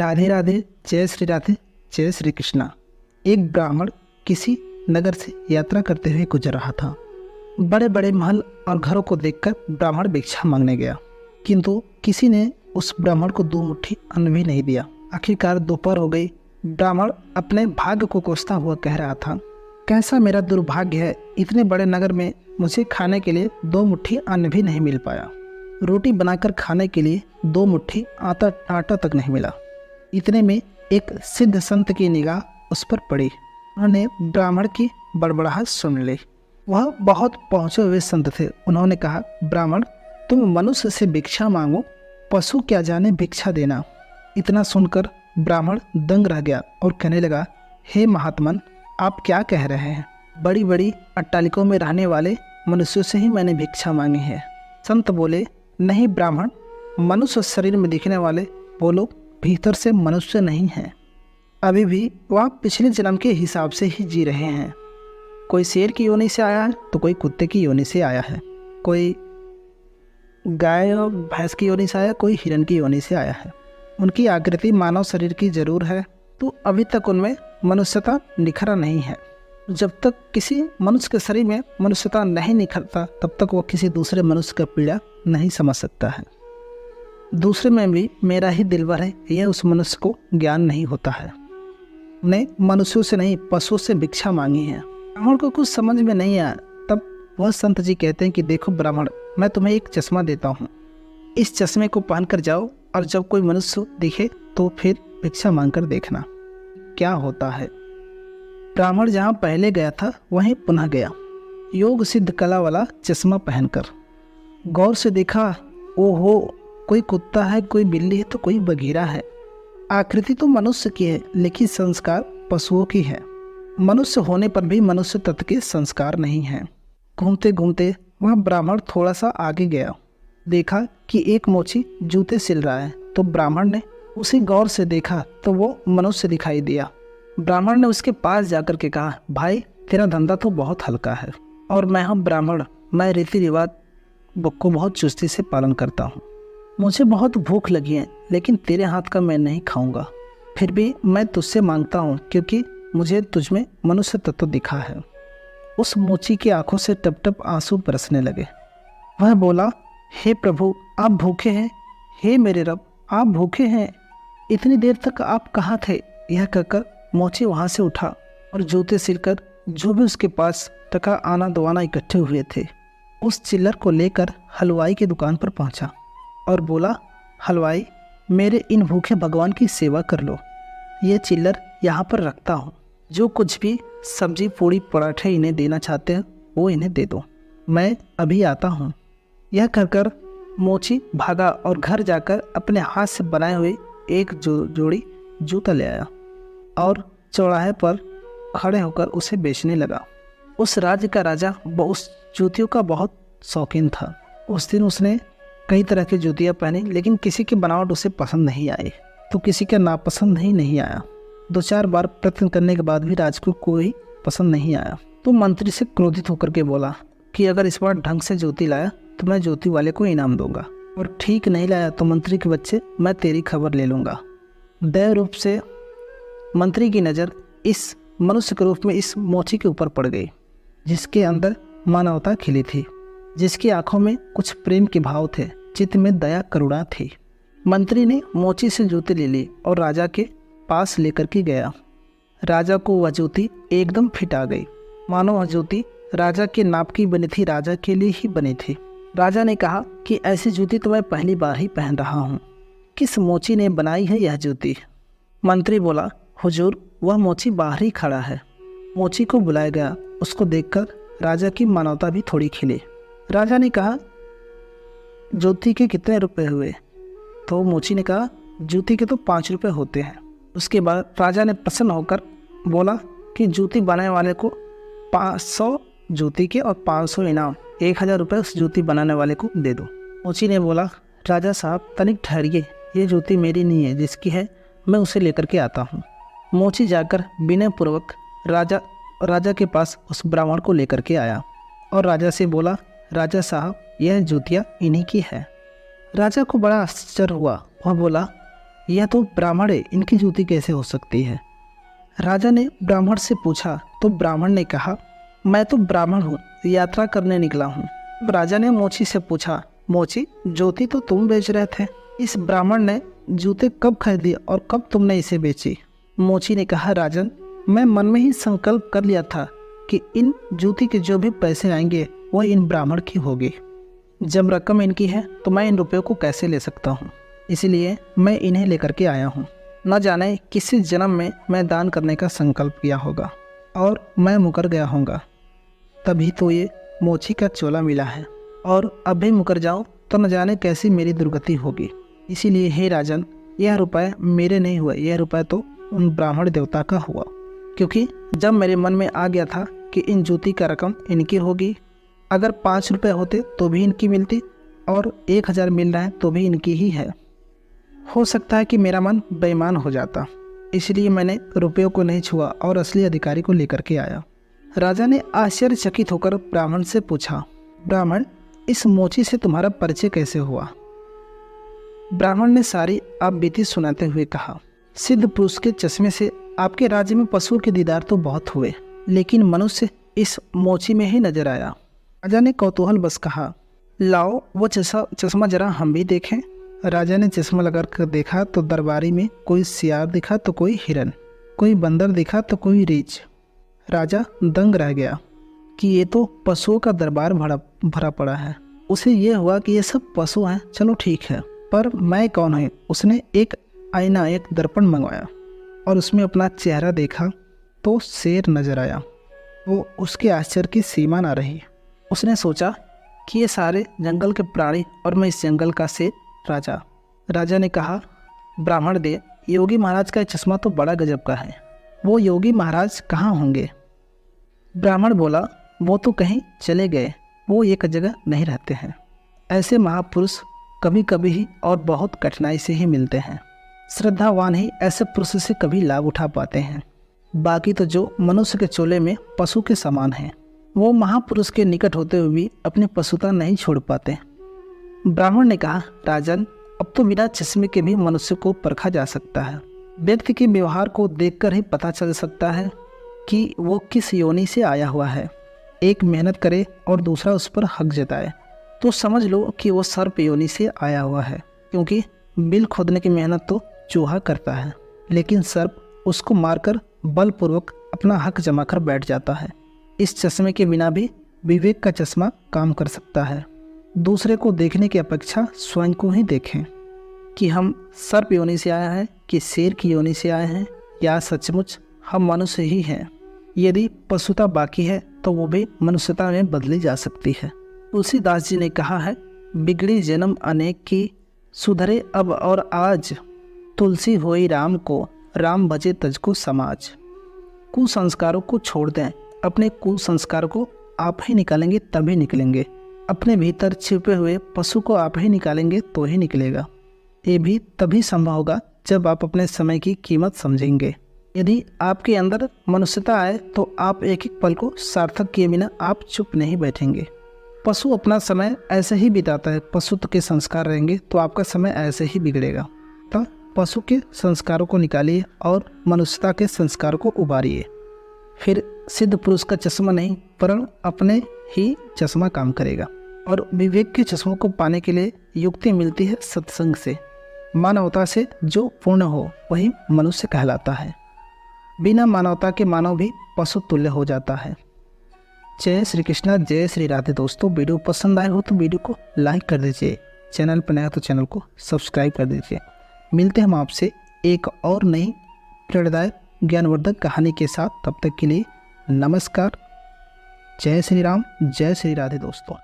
राधे राधे, राधे, जय श्री कृष्णा। एक ब्राह्मण किसी नगर से यात्रा करते हुए गुजर रहा था। बड़े बड़े महल और घरों को देखकर ब्राह्मण भिक्षा मांगने गया, किंतु किसी ने उस ब्राह्मण को 2 मुट्ठी अन्न भी नहीं दिया। आखिरकार दोपहर हो गई। ब्राह्मण अपने भाग्य को कोसता हुआ कह रहा था, कैसा मेरा दुर्भाग्य है, इतने बड़े नगर में मुझे खाने के लिए 2 मुट्ठी अन्न भी नहीं मिल पाया। रोटी बनाकर खाने के लिए 2 मुट्ठी आटा तक नहीं मिला। इतने में एक सिद्ध संत की निगाह उस पर पड़ी। उन्होंने ब्राह्मण की बड़बड़ाहट सुन ली। वह बहुत पहुँचे हुए संत थे। उन्होंने कहा, ब्राह्मण, तुम मनुष्य से भिक्षा मांगो, पशु क्या जाने भिक्षा देना। इतना सुनकर ब्राह्मण दंग रह गया और कहने लगा, हे महात्मन, आप क्या कह रहे हैं? बड़ी बड़ी अट्टालिकों में रहने वाले मनुष्यों से ही मैंने भिक्षा मांगी है। संत बोले, नहीं ब्राह्मण, मनुष्य शरीर में दिखने वाले वो लोग भीतर से मनुष्य नहीं हैं। अभी भी वह पिछले जन्म के हिसाब से ही जी रहे हैं। कोई शेर की योनि से आया है तो कोई कुत्ते की योनि से आया है, कोई गाय और भैंस की योनि से आया, कोई हिरण की योनि से आया है। उनकी आकृति मानव शरीर की जरूर है, तो अभी तक उनमें मनुष्यता निखरा नहीं है। जब तक किसी मनुष्य के शरीर में मनुष्यता नहीं निखरता, तब तक वो किसी दूसरे मनुष्य का पीड़ा नहीं समझ सकता है। दूसरे में भी मेरा ही दिलवर है, यह उस मनुष्य को ज्ञान नहीं होता है। उन्हें मनुष्यों से नहीं, पशुओं से भिक्षा मांगी है। ब्राह्मण को कुछ समझ में नहीं आया। तब वह संत जी कहते हैं कि देखो ब्राह्मण, मैं तुम्हें एक चश्मा देता हूँ, इस चश्मे को पहनकर जाओ और जब कोई मनुष्य दिखे तो फिर भिक्षा मांगकर देखना क्या होता है। ब्राह्मण जहाँ पहले गया था वहीं पुनः गया, योग सिद्ध कला वाला चश्मा पहनकर। गौर से देखा, ओहो, कोई कुत्ता है, कोई बिल्ली है तो कोई बघीरा है। आकृति तो मनुष्य की है, लेकिन संस्कार पशुओं की है। मनुष्य होने पर भी मनुष्य तत्व के संस्कार नहीं हैं। घूमते घूमते वह ब्राह्मण थोड़ा सा आगे गया, देखा कि एक मोची जूते सिल रहा है। तो ब्राह्मण ने उसे गौर से देखा तो वो मनुष्य दिखाई दिया। ब्राह्मण ने उसके पास जाकर के कहा, भाई, तेरा धंधा तो बहुत हल्का है और मैं हम ब्राह्मण, मैं रीति रिवाज को बहुत चुस्ती से पालन करता हूँ। मुझे बहुत भूख लगी है, लेकिन तेरे हाथ का मैं नहीं खाऊंगा। फिर भी मैं तुझसे मांगता हूँ, क्योंकि मुझे तुझमें मनुष्य तत्व दिखा है। उस मोची की आंखों से टप टप आंसू बरसने लगे। वह बोला, हे प्रभु, आप भूखे हैं? हे मेरे रब, आप भूखे हैं? इतनी देर तक आप कहाँ थे? यह कहकर मोची वहाँ से उठा और जूते सिलकर जो भी उसके पास टका आना दवाना इकट्ठे हुए थे, उस चिल्लर को लेकर हलवाई की दुकान पर पहुँचा और बोला, हलवाई, मेरे इन भूखे भगवान की सेवा कर लो। ये चिल्लर यहाँ पर रखता हूँ, जो कुछ भी सब्जी पूड़ी पराठे इन्हें देना चाहते हैं वो इन्हें दे दो, मैं अभी आता हूँ। यह कहकर मोची भागा और घर जाकर अपने हाथ से बनाए हुए एक जोड़ी जूता ले आया और चौराहे पर खड़े होकर उसे बेचने लगा। उस राज्य का राजा उस जूतियों का बहुत शौकीन था। उस दिन उसने कई तरह की जूतियाँ पहनी, लेकिन किसी की बनावट उसे पसंद नहीं आई, तो किसी का नापसंद ही नहीं आया। 2-4 बार प्रयत्न करने के बाद भी राज को कोई पसंद नहीं आया, तो मंत्री से क्रोधित होकर के बोला कि अगर इस बार ढंग से जूती लाया तो मैं जूती वाले को इनाम दूंगा, और ठीक नहीं लाया तो मंत्री के बच्चे, मैं तेरी खबर ले लूँगा। दया रूप से मंत्री की नज़र इस मनुष्य के रूप में इस मोची के ऊपर पड़ गई, जिसके अंदर मानवता खिली थी, जिसकी आंखों में कुछ प्रेम के भाव थे, चित्त में दया करुणा थी। मंत्री ने मोची से जूती ले ली और राजा के पास लेकर के गया। राजा को वह जूती एकदम फिट आ गई, मानो वह जूती राजा के नाप की बनी थी, राजा के लिए ही बनी थी। राजा ने कहा कि ऐसी जूती तो मैं पहली बार ही पहन रहा हूँ, किस मोची ने बनाई है यह जूती? मंत्री बोला, हुजूर, वह मोची बाहर ही खड़ा है। मोची को बुलाया गया। उसको देखकर राजा की मानवता भी थोड़ी खिली। राजा ने कहा, जूती के कितने रुपए हुए? तो मोची ने कहा, जूती के तो 5 रुपये होते हैं। उसके बाद राजा ने प्रसन्न होकर बोला कि जूती बनाने वाले को 500 जूती के और 500 इनाम, 1000 रुपये उस जूती बनाने वाले को दे दो। मोची ने बोला, राजा साहब, तनिक ठहरिए, ये जूती मेरी नहीं है, जिसकी है मैं उसे लेकर के आता हूँ। मोची जाकर विनयपूर्वक राजा के पास उस ब्राह्मण को लेकर के आया और राजा से बोला, राजा साहब, यह जूतियाँ इन्हीं की है। राजा को बड़ा आश्चर्य हुआ। वह बोला, यह तो ब्राह्मण है, इनकी जूती कैसे हो सकती है? राजा ने ब्राह्मण से पूछा तो ब्राह्मण ने कहा, मैं तो ब्राह्मण हूँ, यात्रा करने निकला हूँ। राजा ने मोची से पूछा, मोची जूती तो तुम बेच रहे थे, इस ब्राह्मण ने जूते कब खरीदी और कब तुमने इसे बेची? मोची ने कहा, राजन मैं मन में ही संकल्प कर लिया था कि इन जूती के जो भी पैसे आएंगे वह इन ब्राह्मण की होगी। जब रकम इनकी है तो मैं इन रुपयों को कैसे ले सकता हूँ, इसलिए मैं इन्हें लेकर के आया हूँ। न जाने किसी जन्म में मैं दान करने का संकल्प किया होगा और मैं मुकर गया होगा, तभी तो ये मोची का चोला मिला है, और अब भी मुकर जाऊँ तो न जाने कैसी मेरी दुर्गति होगी। इसीलिए हे राजन, यह रुपये मेरे नहीं हुए, यह रुपये तो उन ब्राह्मण देवता का हुआ, क्योंकि जब मेरे मन में आ गया था कि इन जूती का रकम इनकी होगी, अगर 5 रुपये होते तो भी इनकी मिलती और 1000 मिल रहा है तो भी इनकी ही है। हो सकता है कि मेरा मन बेईमान हो जाता, इसलिए मैंने रुपयों को नहीं छुआ और असली अधिकारी को लेकर के आया। राजा ने आश्चर्यचकित होकर ब्राह्मण से पूछा, ब्राह्मण इस मोची से तुम्हारा परिचय कैसे हुआ? ब्राह्मण ने सारी आप बीती सुनाते हुए कहा, सिद्ध पुरुष के चश्मे से आपके राज्य में पशुओं के दीदार तो बहुत हुए, लेकिन मनुष्य इस मोची में ही नजर आया। राजा ने कौतूहल बस कहा, लाओ वो चश्मा जरा हम भी देखें। राजा ने चश्मा लगा कर देखा तो दरबारी में कोई सियार दिखा तो कोई हिरन, कोई बंदर दिखा तो कोई रीछ। राजा दंग रह गया कि ये तो पशुओं का दरबार भरा पड़ा है। उसे ये हुआ कि ये सब पशु हैं, चलो ठीक है, पर मैं कौन है? उसने एक आईना, एक दर्पण मंगवाया और उसमें अपना चेहरा देखा तो शेर नजर आया। वो उसके आश्चर्य की सीमा ना रही। उसने सोचा कि ये सारे जंगल के प्राणी और मैं इस जंगल का शेर। राजा ने कहा, ब्राह्मण दे, योगी महाराज का चश्मा तो बड़ा गजब का है, वो योगी महाराज कहाँ होंगे? ब्राह्मण बोला, वो तो कहीं चले गए, वो एक जगह नहीं रहते हैं। ऐसे महापुरुष कभी कभी ही और बहुत कठिनाई से ही मिलते हैं। श्रद्धावान ही ऐसे पुरुष से कभी लाभ उठा पाते हैं, बाकी तो जो मनुष्य के चोले में पशु के समान हैं, वो महापुरुष के निकट होते हुए भी अपनी पशुता नहीं छोड़ पाते। ब्राह्मण ने कहा, राजन अब तो बिना चश्मे के भी मनुष्य को परखा जा सकता है। व्यक्ति के व्यवहार को देखकर ही पता चल सकता है कि वो किस योनि से आया हुआ है। एक मेहनत करे और दूसरा उस पर हक जताए तो समझ लो कि वो सर्प योनि से आया हुआ है, क्योंकि बिल खोदने की मेहनत तो चूहा करता है, लेकिन सर्प उसको मारकर बलपूर्वक अपना हक जमा कर बैठ जाता है। इस चश्मे के बिना भी विवेक का चश्मा काम कर सकता है। दूसरे को देखने की अपेक्षा स्वयं को ही देखें कि हम सर्प योनि से आए हैं कि शेर की योनि से आए हैं, या सचमुच हम मनुष्य ही हैं। यदि पशुता बाकी है तो वो भी मनुष्यता में बदली जा सकती है। तुलसीदास जी ने कहा है, बिगड़ी जन्म अनेक की, सुधरे अब और आज, तुलसी होई राम को, राम भजे तजको समाज। कुसंस्कारों को छोड़ दें, अपने कुसंस्कार को आप ही निकालेंगे तभी निकलेंगे। अपने भीतर छिपे हुए पशु को आप ही निकालेंगे तो ही निकलेगा। ये भी तभी संभव होगा जब आप अपने समय की कीमत समझेंगे। यदि आपके अंदर मनुष्यता आए तो आप एक एक पल को सार्थक किए बिना आप चुप नहीं बैठेंगे। पशु अपना समय ऐसे ही बिताता है, पशुत्व के संस्कार रहेंगे तो आपका समय ऐसे ही बिगड़ेगा। तो पशु के संस्कारों को निकालिए और मनुष्यता के संस्कारों को उबारिए, फिर सिद्ध पुरुष का चश्मा नहीं वरन अपने ही चश्मा काम करेगा। और विवेक के चश्मों को पाने के लिए युक्ति मिलती है सत्संग से। मानवता से जो पूर्ण हो वही मनुष्य कहलाता है। बिना मानवता के मानव भी पशु तुल्य हो जाता है। जय श्री कृष्णा, जय श्री राधे। दोस्तों, वीडियो पसंद आए हो तो वीडियो को लाइक कर दीजिए, चैनल पर नया तो चैनल को सब्सक्राइब कर दीजिए। मिलते हैं हम आपसे एक और नई प्रेरणादायक ज्ञानवर्धक कहानी के साथ। तब तक के लिए नमस्कार। जय श्री राम, जय श्री राधे दोस्तों।